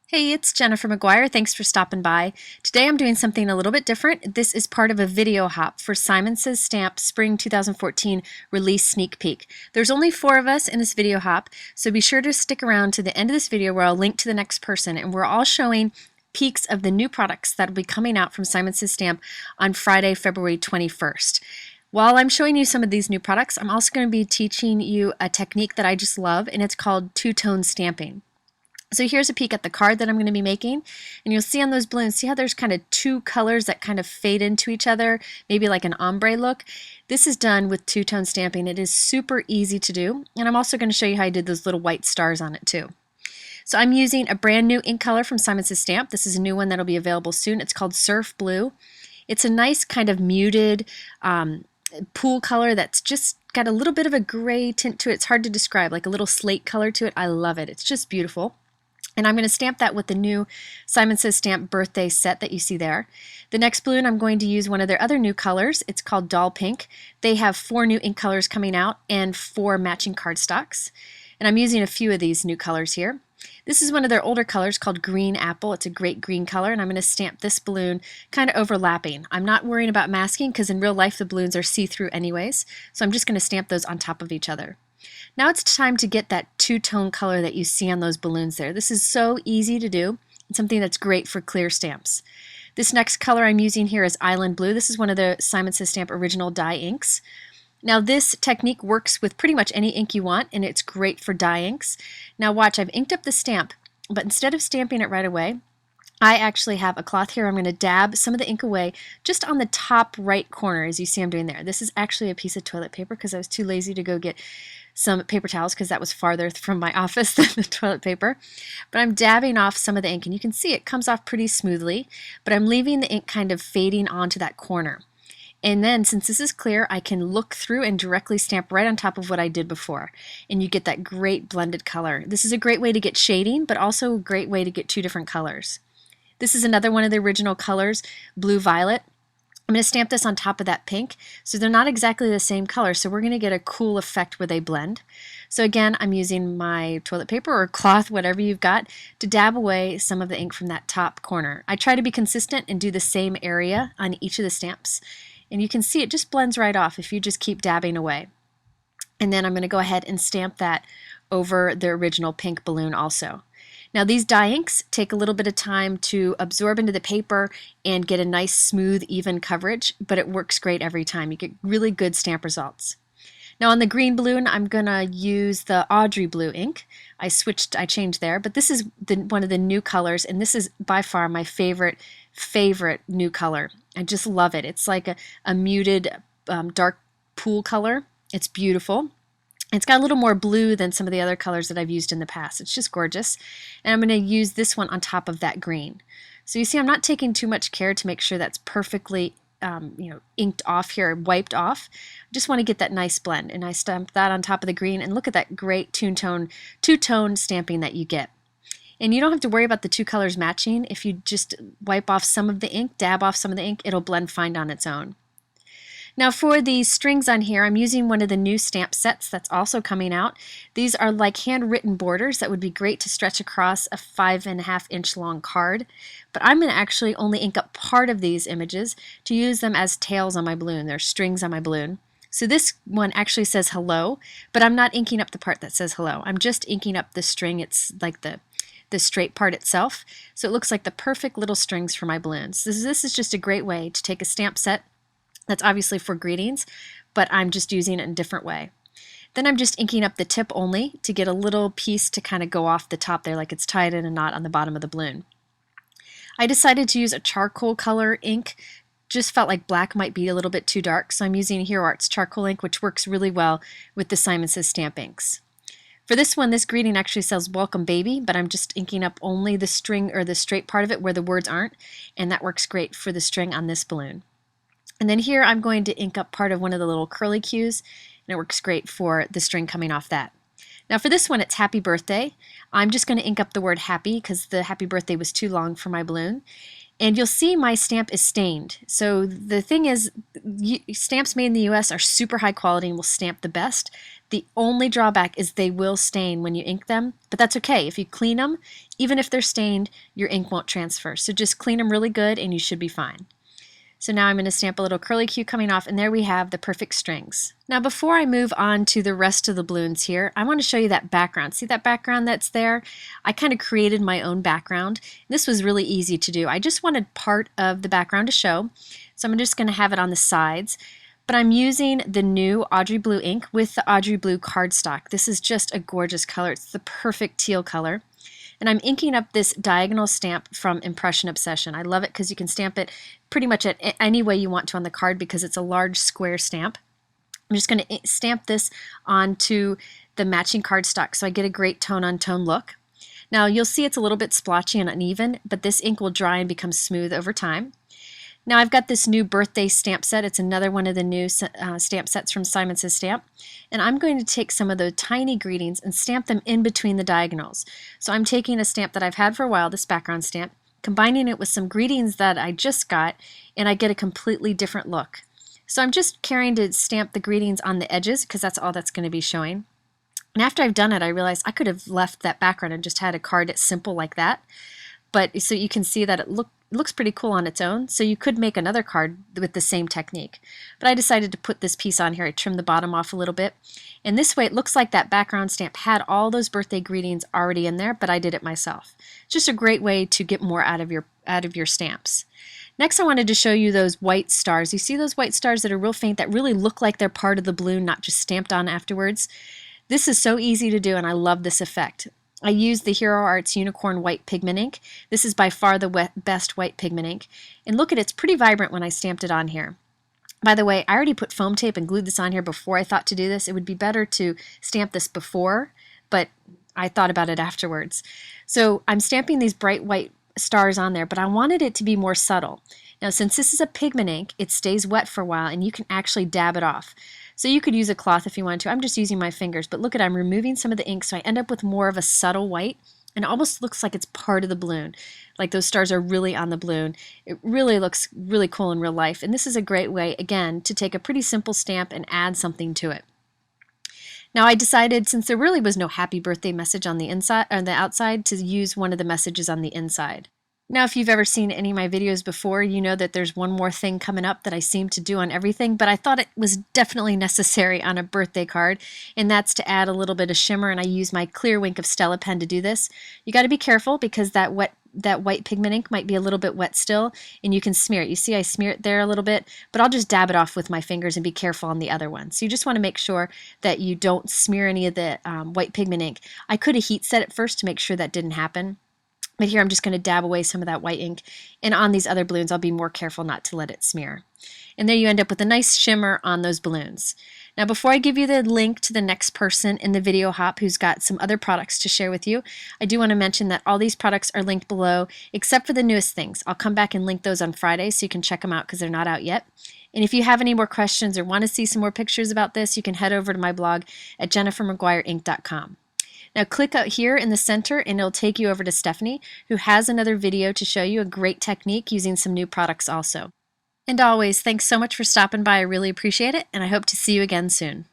Hey, it's Jennifer McGuire. Thanks for stopping by. Today I'm doing something a little bit different. This is part of a video hop for Simon Says Stamp Spring 2014 release sneak peek. There's only 4 of us in this video hop, so be sure to stick around to the end of this video where I'll link to the next person, and we're all showing peeks of the new products that will be coming out from Simon Says Stamp on Friday, February 21st. While I'm showing you some of these new products, I'm also going to be teaching you a technique that I just love, and it's called two-tone stamping. So here's a peek at the card that I'm going to be making, and you'll see on those balloons, see how there's kind of 2 colors that kind of fade into each other, maybe like an ombre look. This is done with two-tone stamping. It is super easy to do, and I'm also going to show you how I did those little white stars on it too. So I'm using a brand new ink color from Simon Says Stamp. This is a new one that'll be available soon. It's called Surf Blue. It's a nice kind of muted pool color that's just got a little bit of a gray tint to it. It's hard to describe, like a little slate color to it. I love it. It's just beautiful. And I'm going to stamp that with the new Simon Says Stamp birthday set that you see there. The next balloon, I'm going to use one of their other new colors. It's called Doll Pink. They have 4 new ink colors coming out and 4 matching cardstocks. And I'm using a few of these new colors here. This is one of their older colors called Green Apple. It's a great green color, and I'm going to stamp this balloon kind of overlapping. I'm not worrying about masking because in real life the balloons are see-through anyways, so I'm just going to stamp those on top of each other. Now it's time to get that two-tone color that you see on those balloons there. This is so easy to do. It's something that's great for clear stamps. This next color I'm using here is Island Blue. This is one of the Simon Says Stamp original dye inks. Now this technique works with pretty much any ink you want, and it's great for dye inks. Now watch, I've inked up the stamp, but instead of stamping it right away, I actually have a cloth here. I'm going to dab some of the ink away just on the top right corner, as you see I'm doing there. This is actually a piece of toilet paper because I was too lazy to go get some paper towels because that was farther from my office than the toilet paper. But I'm dabbing off some of the ink, and you can see it comes off pretty smoothly, but I'm leaving the ink kind of fading onto that corner. And then, since this is clear, I can look through and directly stamp right on top of what I did before. And you get that great blended color. This is a great way to get shading, but also a great way to get 2 different colors. This is another one of the original colors, Blue Violet. I'm going to stamp this on top of that pink, so they're not exactly the same color, so we're going to get a cool effect where they blend. So again, I'm using my toilet paper or cloth, whatever you've got, to dab away some of the ink from that top corner. I try to be consistent and do the same area on each of the stamps. And you can see it just blends right off if you just keep dabbing away. And then I'm going to go ahead and stamp that over the original pink balloon also. Now these dye inks take a little bit of time to absorb into the paper and get a nice smooth even coverage, but it works great every time. You get really good stamp results. Now on the green balloon, I'm going to use the Audrey blue ink. I changed there, but this is one of the new colors, and this is by far my favorite new color. I just love it. It's like a muted dark pool color. It's beautiful. It's got a little more blue than some of the other colors that I've used in the past. It's just gorgeous. And I'm going to use this one on top of that green. So you see I'm not taking too much care to make sure that's perfectly inked off here, wiped off. I just want to get that nice blend, and I stamp that on top of the green, and look at that great two-tone stamping that you get. And you don't have to worry about the 2 colors matching. If you just wipe off some of the ink, dab off some of the ink, it'll blend fine on its own. Now for the strings on here, I'm using one of the new stamp sets that's also coming out. These are like handwritten borders that would be great to stretch across a 5.5-inch long card. But I'm going to actually only ink up part of these images to use them as tails on my balloon. They're strings on my balloon. So this one actually says hello, but I'm not inking up the part that says hello. I'm just inking up the string. It's like the straight part itself. So it looks like the perfect little strings for my balloons. This is just a great way to take a stamp set that's obviously for greetings, but I'm just using it in a different way. Then I'm just inking up the tip only to get a little piece to kind of go off the top there, like it's tied in a knot on the bottom of the balloon. I decided to use a charcoal color ink. Just felt like black might be a little bit too dark, so I'm using Hero Arts charcoal ink, which works really well with the Simon Says Stamp inks. For this one, this greeting actually says Welcome Baby, but I'm just inking up only the string or the straight part of it where the words aren't, and that works great for the string on this balloon. And then here I'm going to ink up part of one of the little curly cues, and it works great for the string coming off that. Now for this one, it's Happy Birthday. I'm just going to ink up the word happy because the happy birthday was too long for my balloon. And you'll see my stamp is stained. So the thing is, stamps made in the US are super high quality and will stamp the best. The only drawback is they will stain when you ink them, but that's okay. If you clean them, even if they're stained, your ink won't transfer. So just clean them really good and you should be fine. So now I'm going to stamp a little curly Q coming off, and there we have the perfect strings. Now before I move on to the rest of the balloons here, I want to show you that background. See that background that's there? I kind of created my own background. This was really easy to do. I just wanted part of the background to show, so I'm just going to have it on the sides. But I'm using the new Audrey Blue ink with the Audrey Blue cardstock. This is just a gorgeous color. It's the perfect teal color. And I'm inking up this diagonal stamp from Impression Obsession. I love it because you can stamp it pretty much at any way you want to on the card because it's a large square stamp. I'm just going to stamp this onto the matching cardstock so I get a great tone-on-tone look. Now you'll see it's a little bit splotchy and uneven, but this ink will dry and become smooth over time. Now I've got this new birthday stamp set. It's another one of the new stamp sets from Simon Says Stamp. And I'm going to take some of the tiny greetings and stamp them in between the diagonals. So I'm taking a stamp that I've had for a while, this background stamp, combining it with some greetings that I just got, and I get a completely different look. So I'm just carrying to stamp the greetings on the edges because that's all that's going to be showing. And after I've done it, I realized I could have left that background and just had a card that's simple like that. But so you can see that it looks pretty cool on its own, so you could make another card with the same technique. But I decided to put this piece on here. I trimmed the bottom off a little bit. And this way it looks like that background stamp had all those birthday greetings already in there, but I did it myself. It's just a great way to get more out of your stamps. Next I wanted to show you those white stars. You see those white stars that are real faint that really look like they're part of the balloon, not just stamped on afterwards? This is so easy to do and I love this effect. I used the Hero Arts Unicorn White Pigment ink. This is by far the best white pigment ink. And look at it, it's pretty vibrant when I stamped it on here. By the way, I already put foam tape and glued this on here before I thought to do this. It would be better to stamp this before, but I thought about it afterwards. So I'm stamping these bright white stars on there, but I wanted it to be more subtle. Now since this is a pigment ink, it stays wet for a while and you can actually dab it off. So you could use a cloth if you wanted to. I'm just using my fingers, but look at it, I'm removing some of the ink so I end up with more of a subtle white and it almost looks like it's part of the balloon. Like those stars are really on the balloon. It really looks really cool in real life, and this is a great way, again, to take a pretty simple stamp and add something to it. Now I decided, since there really was no happy birthday message on the inside or the outside, to use one of the messages on the inside. Now if you've ever seen any of my videos before, you know that there's one more thing coming up that I seem to do on everything, but I thought it was definitely necessary on a birthday card, and that's to add a little bit of shimmer, and I use my clear Wink of Stella pen to do this. You got to be careful because that white pigment ink might be a little bit wet still, and you can smear it. You see I smear it there a little bit, but I'll just dab it off with my fingers and be careful on the other one. So you just want to make sure that you don't smear any of the white pigment ink. I could have heat set it first to make sure that didn't happen. But here I'm just going to dab away some of that white ink, and on these other balloons I'll be more careful not to let it smear. And there you end up with a nice shimmer on those balloons. Now before I give you the link to the next person in the video hop who's got some other products to share with you, I do want to mention that all these products are linked below except for the newest things. I'll come back and link those on Friday so you can check them out because they're not out yet. And if you have any more questions or want to see some more pictures about this, you can head over to my blog at jennifermcguireinc.com. Now click out here in the center and it'll take you over to Stephanie, who has another video to show you a great technique using some new products also. And always, thanks so much for stopping by. I really appreciate it, and I hope to see you again soon.